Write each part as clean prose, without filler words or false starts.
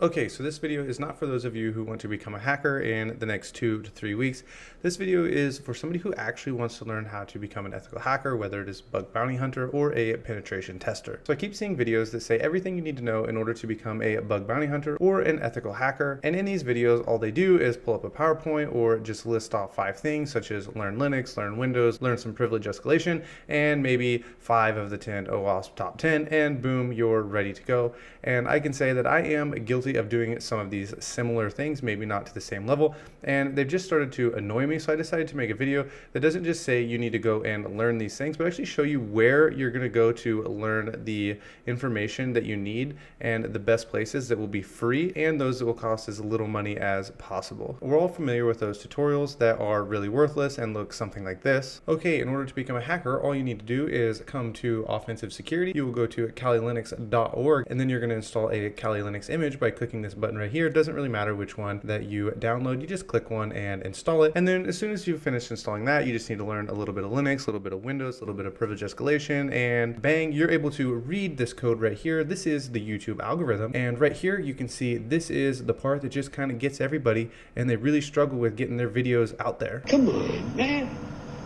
Okay, so this video is not for those of you who want to become a hacker in the next 2 to 3 weeks. This video is for somebody who actually wants to learn how to become an ethical hacker, whether it is bug bounty hunter or a penetration tester. So I keep seeing videos that say everything you need to know in order to become a bug bounty hunter or an ethical hacker. And in these videos, all they do is pull up a PowerPoint or just list off 5 things such as learn Linux, learn Windows, learn some privilege escalation, and maybe 5 of the 10 OWASP top 10, and boom, you're ready to go. And I can say that I am guilty of doing some of these similar things, maybe not to the same level, and they've just started to annoy me. So I decided to make a video that doesn't just say you need to go and learn these things, but actually show you where you're going to go to learn the information that you need and the best places that will be free and those that will cost as little money as possible. We're all familiar with those tutorials that are really worthless and look something like this. Okay, in order to become a hacker, all you need to do is come to Offensive Security. You will go to kalilinux.org, and then you're going to install a Kali Linux image by clicking this button right here. It doesn't really matter which one that you download, you just click one and install it. And then as soon as you've finished installing that, you just need to learn a little bit of Linux, a little bit of Windows, a little bit of privilege escalation, and bang, you're able to read this code right here. This is the YouTube algorithm, and right here you can see this is the part that just kind of gets everybody, and they really struggle with getting their videos out there. Come on, man.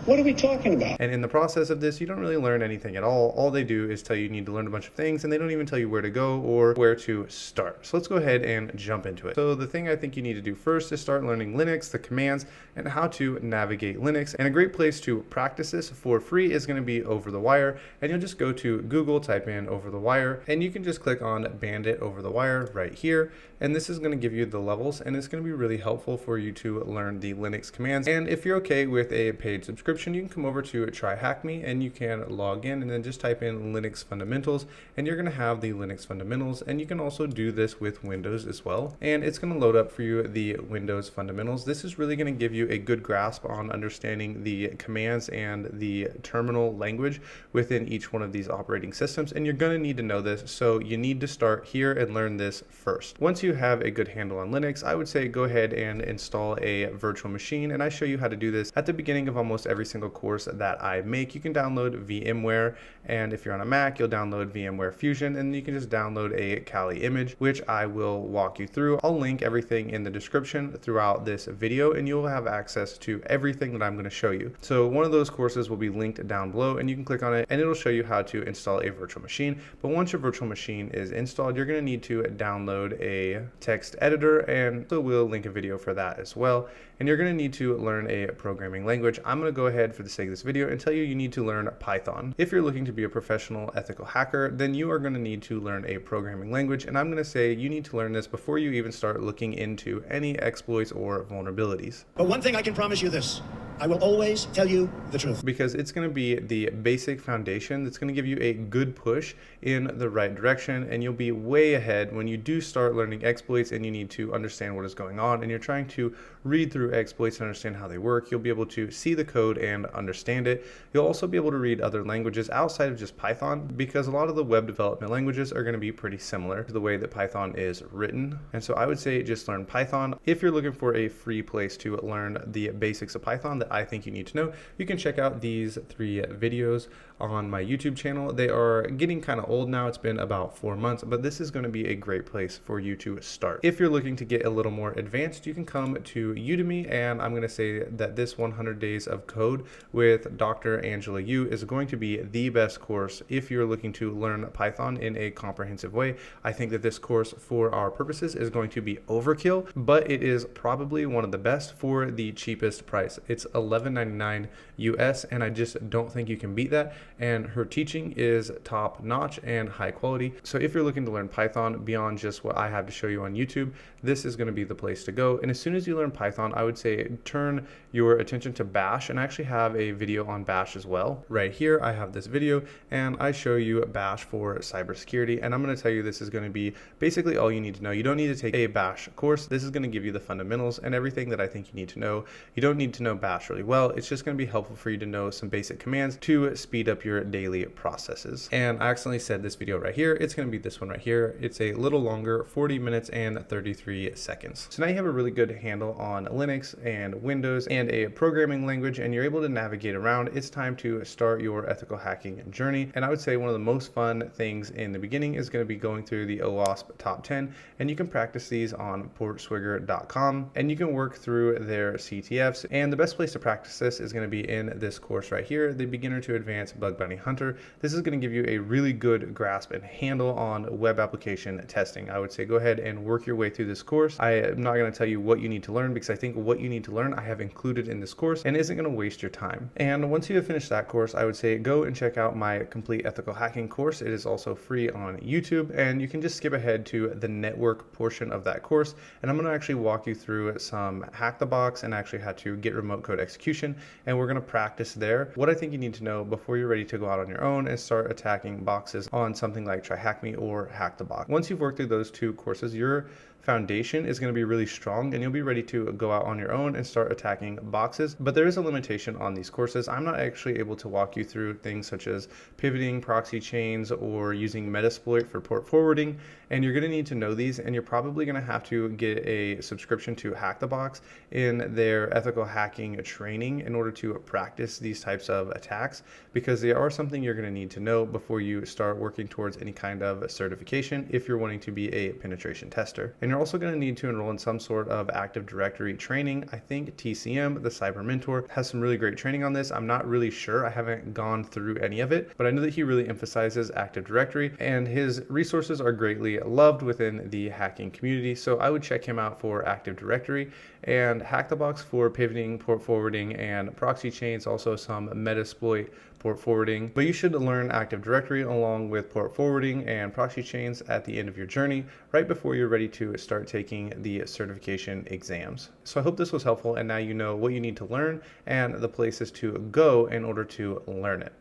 What are we talking about? And in the process of this, you don't really learn anything at all. All they do is tell you need to learn a bunch of things, and they don't even tell you where to go or where to start. So let's go ahead and jump into it. So the thing I think you need to do first is start learning Linux, the commands, and how to navigate Linux. And a great place to practice this for free is going to be Over the Wire. And you'll just go to Google, type in Over the Wire, and you can just click on Bandit Over the Wire right here. And this is going to give you the levels, and it's going to be really helpful for you to learn the Linux commands. And if you're okay with a paid subscription, you can come over to TryHackMe and you can log in and then just type in Linux fundamentals, and you're going to have the Linux fundamentals. And you can also do this with Windows as well, and it's going to load up for you the Windows fundamentals. This is really going to give you a good grasp on understanding the commands and the terminal language within each one of these operating systems, and you're going to need to know this, so you need to start here and learn this first. Once you have a good handle on Linux, I would say go ahead and install a virtual machine, and I show you how to do this at the beginning of almost every single course that I make. You can download VMware, and if you're on a Mac, you'll download VMware Fusion, and you can just download a Kali image, which I will walk you through. I'll link everything in the description throughout this video, and you'll have access to everything that I'm going to show you. So one of those courses will be linked down below, and you can click on it, and it'll show you how to install a virtual machine. But once your virtual machine is installed, you're going to need to download a text editor, and so we'll link a video for that as well. And you're going to need to learn a programming language. I'm going to go ahead for the sake of this video and tell you need to learn Python. If you're looking to be a professional ethical hacker, then you are going to need to learn a programming language, and I'm going to say you need to learn this before you even start looking into any exploits or vulnerabilities. But one thing I can promise you this: I will always tell you the truth. Because it's going to be the basic foundation that's going to give you a good push in the right direction, and you'll be way ahead when you do start learning exploits and you need to understand what is going on and you're trying to read through exploits and understand how they work. You'll be able to see the code and understand it. You'll also be able to read other languages outside of just Python, because a lot of the web development languages are going to be pretty similar to the way that Python is written. And so I would say just learn Python. If you're looking for a free place to learn the basics of Python that I think you need to know, you can check out these 3 videos on my YouTube channel. They are getting kind of old now. It's been about 4 months, but this is going to be a great place for you to start. If you're looking to get a little more advanced, you can come to Udemy, and I'm going to say that this 100 Days of Code with Dr. Angela Yu is going to be the best course if you're looking to learn Python in a comprehensive way. I think that this course for our purposes is going to be overkill, but it is probably one of the best for the cheapest price. It's $11.99 US, and I just don't think you can beat that. And her teaching is top notch and high quality. So if you're looking to learn Python beyond just what I have to show you on YouTube, this is going to be the place to go. And as soon as you learn Python, I would say turn your attention to Bash, and I actually have a video on Bash as well. Right here, I have this video, and I show you Bash for cybersecurity. And I'm going to tell you this is going to be basically all you need to know. You don't need to take a Bash course. This is going to give you the fundamentals and everything that I think you need to know. You don't need to know Bash boss really well. It's just going to be helpful for you to know some basic commands to speed up your daily processes. And I accidentally said this video right here. It's going to be this one right here. It's a little longer, 40 minutes and 33 seconds. So now you have a really good handle on Linux and Windows and a programming language, and you're able to navigate around. It's time to start your ethical hacking journey. And I would say one of the most fun things in the beginning is going to be going through the OWASP top 10, and you can practice these on portswigger.com, and you can work through their CTFs. And the best place to practice this is going to be in this course right here, the Beginner to Advanced Bug Bounty Hunter. This is going to give you a really good grasp and handle on web application testing. I would say go ahead and work your way through this course. I am not going to tell you what you need to learn, because I think what you need to learn I have included in this course and isn't going to waste your time. And once you have finished that course, I would say go and check out my complete ethical hacking course. It is also free on YouTube, and you can just skip ahead to the network portion of that course, and I'm going to actually walk you through some hack the box and actually how to get remote code execution, and we're going to practice there what I think you need to know before you're ready to go out on your own and start attacking boxes on something like TryHackMe or Hack the Box. Once you've worked through those two courses, your foundation is going to be really strong, and you'll be ready to go out on your own and start attacking boxes. But there is a limitation on these courses. I'm not actually able to walk you through things such as pivoting proxy chains or using Metasploit for port forwarding, and you're going to need to know these, and you're probably going to have to get a subscription to Hack the Box in their ethical hacking training in order to practice these types of attacks, because they are something you're going to need to know before you start working towards any kind of certification if you're wanting to be a penetration tester. And you're also going to need to enroll in some sort of Active Directory training. I think TCM, the Cyber Mentor, has some really great training on this. I'm not really sure. I haven't gone through any of it, but I know that he really emphasizes Active Directory, and his resources are greatly loved within the hacking community. So I would check him out for Active Directory, and Hack the Box for pivoting, port forwarding, and proxy chains, also some Metasploit port forwarding. But you should learn Active Directory along with port forwarding and proxy chains at the end of your journey, right before you're ready to start taking the certification exams. So I hope this was helpful, and now you know what you need to learn and the places to go in order to learn it.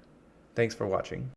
Thanks for watching.